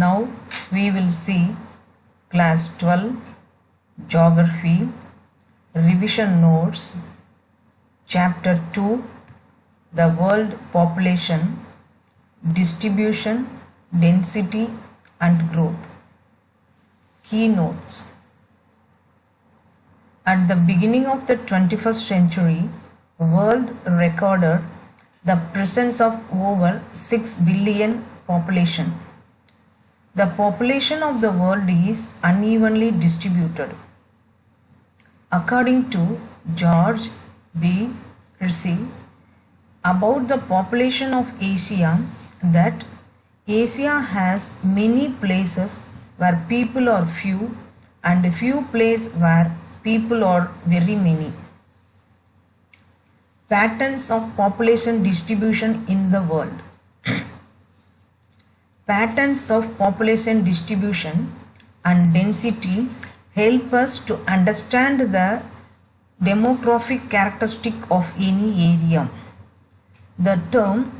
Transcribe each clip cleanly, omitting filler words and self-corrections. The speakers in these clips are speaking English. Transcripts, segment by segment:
Now we will see class 12 geography revision notes chapter 2 the world population distribution density and growth. Keynotes. At the beginning of the 21st century, world recorded the presence of over 6 billion population. The population of the world is unevenly distributed. According to George B. Ritchie about the population of Asia, that Asia has many places where people are few and few places where people are very many. Patterns of population distribution in the world. Patterns of population distribution and density help us to understand the demographic characteristic of any area. The term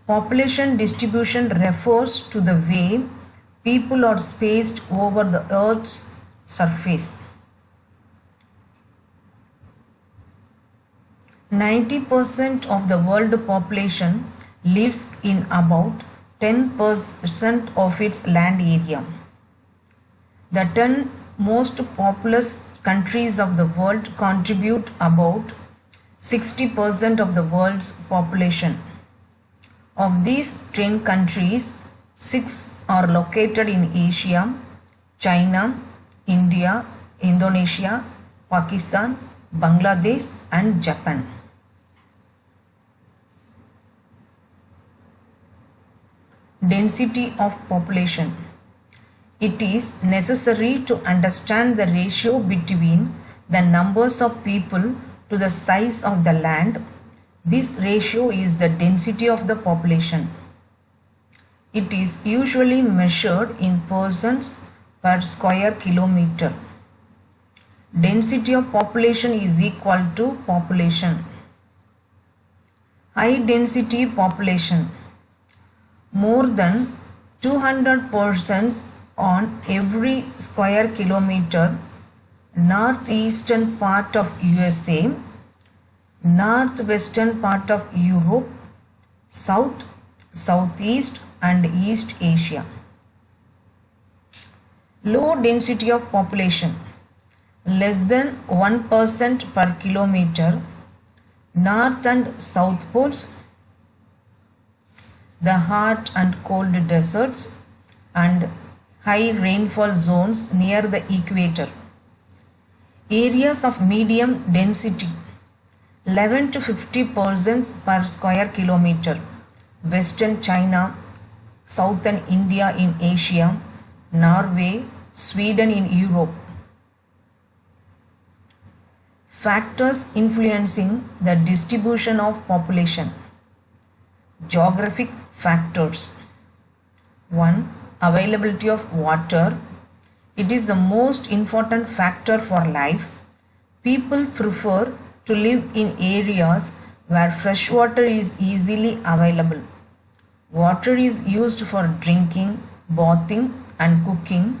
population distribution refers to the way people are spaced over the Earth's surface. 90% of the world population lives in about 10% of its land area. The 10 most populous countries of the world contribute about 60% of the world's population. Of these 10 countries, 6 are located in Asia: China, India, Indonesia, Pakistan, Bangladesh and Japan. Density of population. It is necessary to understand the ratio between the numbers of people to the size of the land. This ratio is the density of the population. It is usually measured in persons per square kilometer. Density of population is equal to population. High density population. More than 200 persons on every square kilometer. Northeastern part of USA, northwestern part of Europe, South, Southeast and East Asia. Low density of population. Less than 1% per kilometer. North and South poles, the hot and cold deserts and high rainfall zones near the equator. Areas of medium density. 11 to 50 persons per square kilometer. Western China, Southern India in Asia, Norway, Sweden in Europe. Factors influencing the distribution of population. Geographic factors. 1. Availability of water. It is the most important factor for life. People prefer to live in areas where fresh water is easily available. Water is used for drinking, bathing and cooking,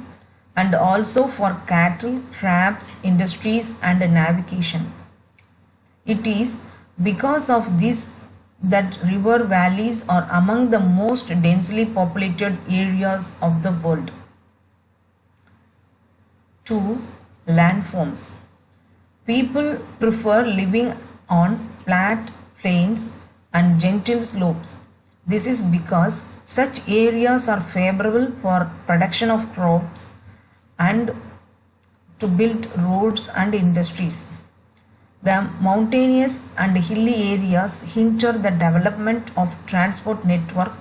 and also for cattle, crops, industries and navigation. It is because of this that river valleys are among the most densely populated areas of the world. 2. Landforms. People prefer living on flat plains and gentle slopes. This is because such areas are favorable for production of crops and to build roads and industries. The mountainous and hilly areas hinder the development of transport network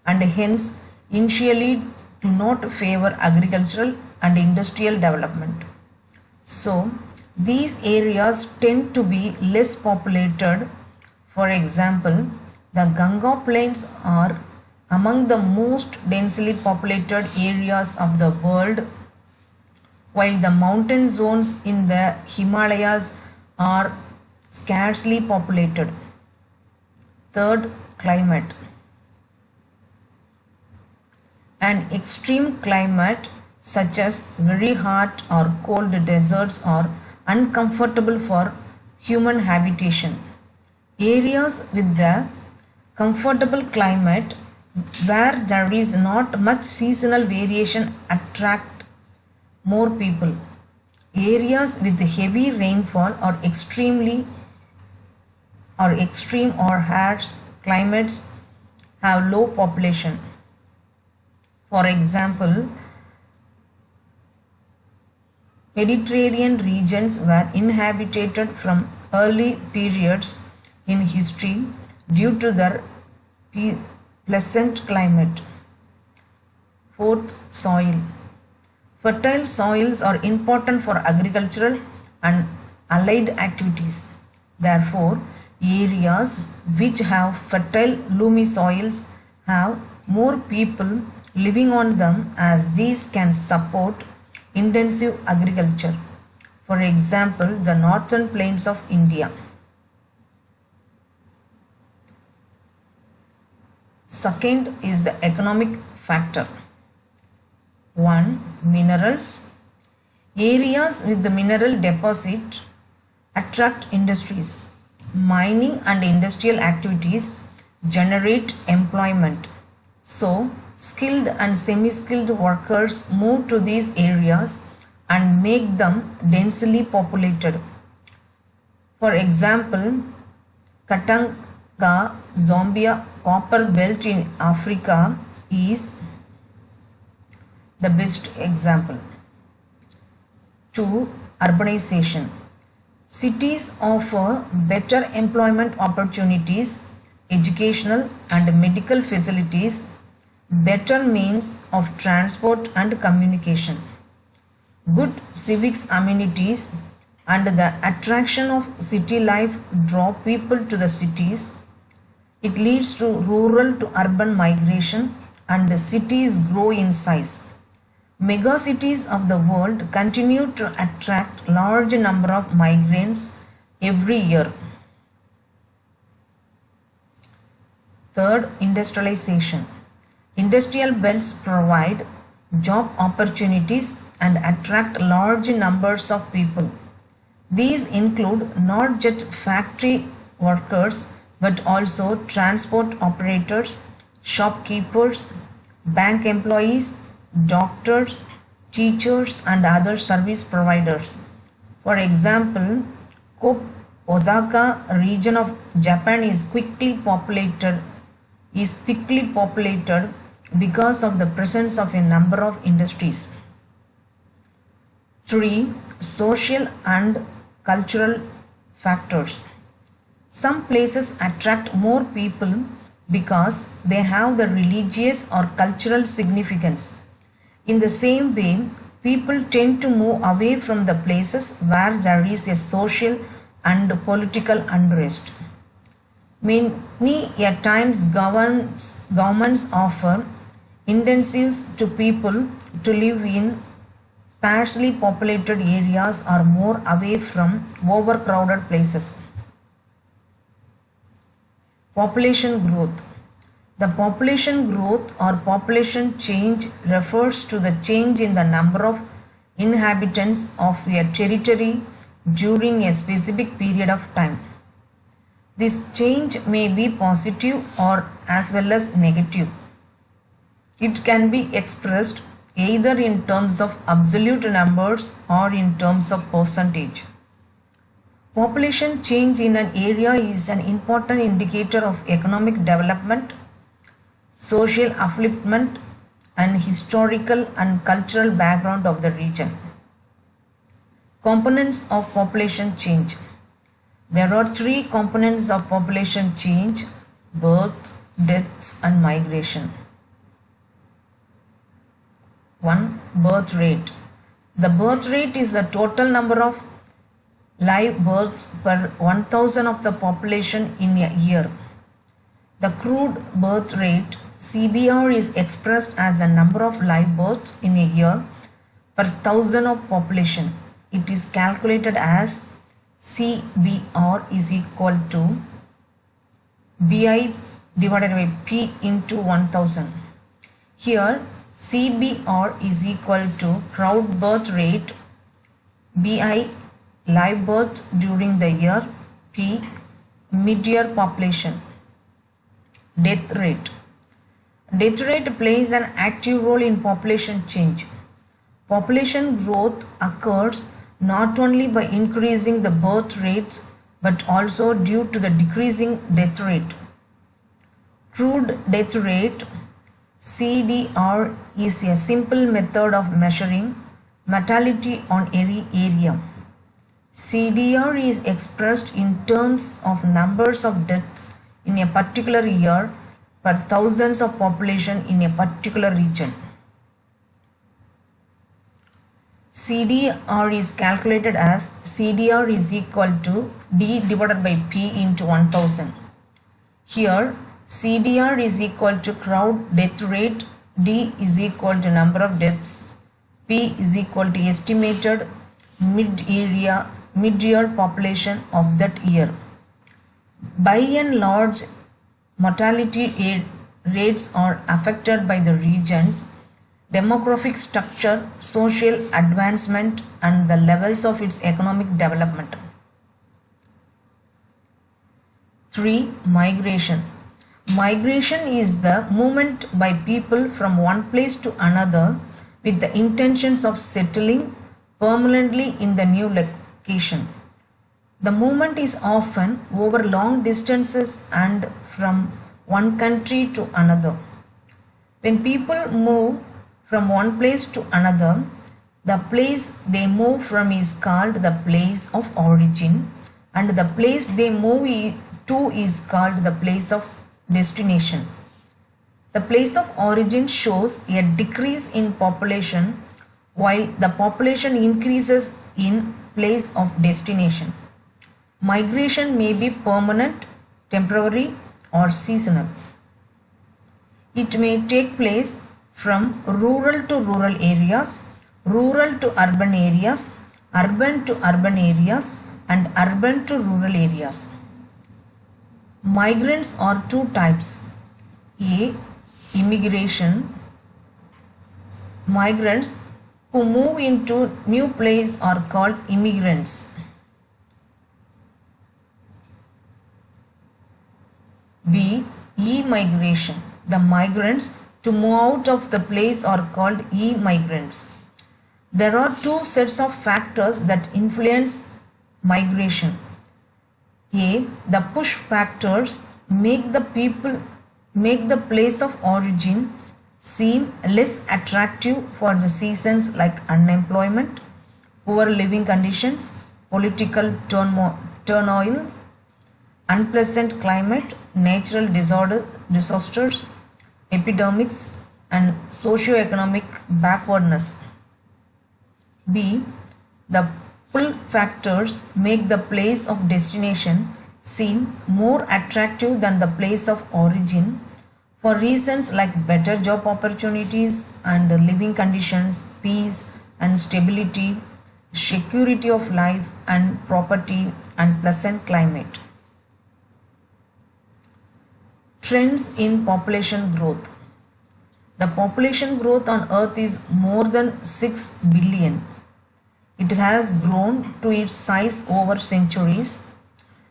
and hence initially do not favor agricultural and industrial development. So, these areas tend to be less populated. For example, the Ganga plains are among the most densely populated areas of the world, while the mountain zones in the Himalayas are scarcely populated. 3rd, climate. An extreme climate such as very hot or cold deserts are uncomfortable for human habitation. Areas with the comfortable climate where there is not much seasonal variation attract more people. Areas with heavy rainfall or extreme or harsh climates have low population. For example, Mediterranean regions were inhabited from early periods in history due to their pleasant climate. Fourth, soil. Fertile soils are important for agricultural and allied activities. Therefore, areas which have fertile loamy soils have more people living on them, as these can support intensive agriculture. For example, the northern plains of India. Second is the economic factor. 1. Minerals. Areas with the mineral deposit attract industries. Mining and industrial activities generate employment. So, skilled and semi-skilled workers move to these areas and make them densely populated. For example, Katanga, Zambia copper belt in Africa is the best example. 2. Urbanization. Cities offer better employment opportunities, educational and medical facilities, better means of transport and communication, good civics amenities, and the attraction of city life draw people to the cities. It leads to rural to urban migration and the cities grow in size. Megacities of the world continue to attract large number of migrants every year. Third, industrialization. Industrial belts provide job opportunities and attract large numbers of people. These include not just factory workers but also transport operators, shopkeepers, bank employees, doctors, teachers, and other service providers. For example, Osaka region of Japan is thickly populated because of the presence of a number of industries. 3. Social and cultural factors. Some places attract more people because they have the religious or cultural significance. In the same way, people tend to move away from the places where there is a social and political unrest. Many at times governments offer incentives to people to live in sparsely populated areas or more away from overcrowded places. Population growth. The population growth or population change refers to the change in the number of inhabitants of a territory during a specific period of time. This change may be positive or as well as negative. It can be expressed either in terms of absolute numbers or in terms of percentage. Population change in an area is an important indicator of economic development, social upliftment, and historical and cultural background of the region. Components of population change. There are 3 components of population change: birth, deaths, and migration. 1. Birth rate. The birth rate is the total number of live births per 1000 of the population in a year. The crude birth rate CBR is expressed as the number of live births in a year per 1000 of population. It is calculated as CBR is equal to BI divided by P into 1000. Here CBR is equal to crowd birth rate, BI live birth during the year, P mid-year population. Death rate. Death rate plays an active role in population change. Population growth occurs not only by increasing the birth rates but also due to the decreasing death rate. Crude death rate CDR is a simple method of measuring mortality on any area. CDR is expressed in terms of numbers of deaths in a particular year per thousands of population in a particular region. CDR is calculated as CDR is equal to D divided by P into 1000. Here CDR is equal to crowd death rate, D is equal to number of deaths, P is equal to estimated mid-year population of that year. By and large, mortality rates are affected by the region's demographic structure, social advancement, and the levels of its economic development. 3. Migration. Migration is the movement by people from one place to another with the intentions of settling permanently in the new location. The movement is often over long distances and from one country to another. When people move from one place to another, the place they move from is called the place of origin, and the place they move to is called the place of destination. The place of origin shows a decrease in population while the population increases in place of destination. Migration may be permanent, temporary, or seasonal. It may take place from rural to rural areas, rural to urban areas, urban to urban areas, and urban to rural areas. Migrants are two types. A. Immigration. Migrants who move into new place are called immigrants. B. E-migration. The migrants to move out of the place are called e-migrants. There are two sets of factors that influence migration. A. The push factors make the place of origin seem less attractive for the seasons like unemployment, poor living conditions, political turmoil, unpleasant climate, natural disasters, epidemics, and socio-economic backwardness. B. The pull factors make the place of destination seem more attractive than the place of origin for reasons like better job opportunities and living conditions, peace and stability, security of life and property, and pleasant climate. Trends in population growth. The population growth on Earth is more than 6 billion. It has grown to its size over centuries.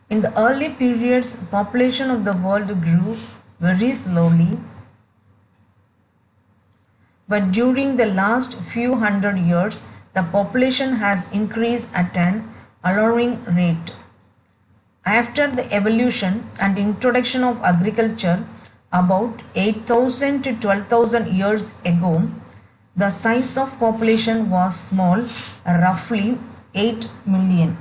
In the early periods, population of the world grew very slowly, but during the last few hundred years, the population has increased at an alarming rate. After the evolution and introduction of agriculture about 8,000 to 12,000 years ago, the size of population was small, roughly 8 million.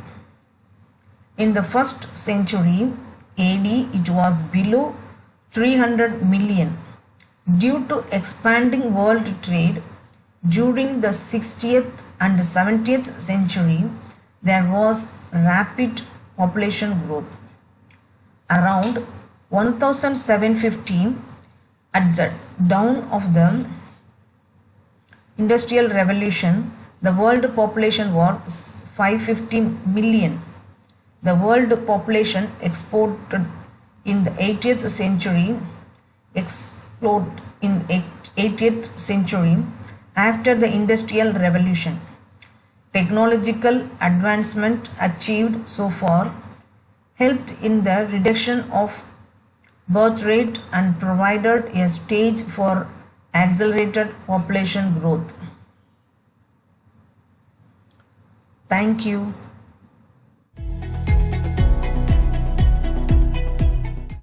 In the first century AD, it was below 300 million. Due to expanding world trade during the 60th and 70th century, there was rapid population growth. Around 1750, at the dawn of the Industrial Revolution, the world population was 550 million. The world population exploded in the 80th century, exploded in 18th century after the Industrial Revolution. Technological advancement achieved so far helped in the reduction of birth rate and provided a stage for accelerated population growth. Thank you.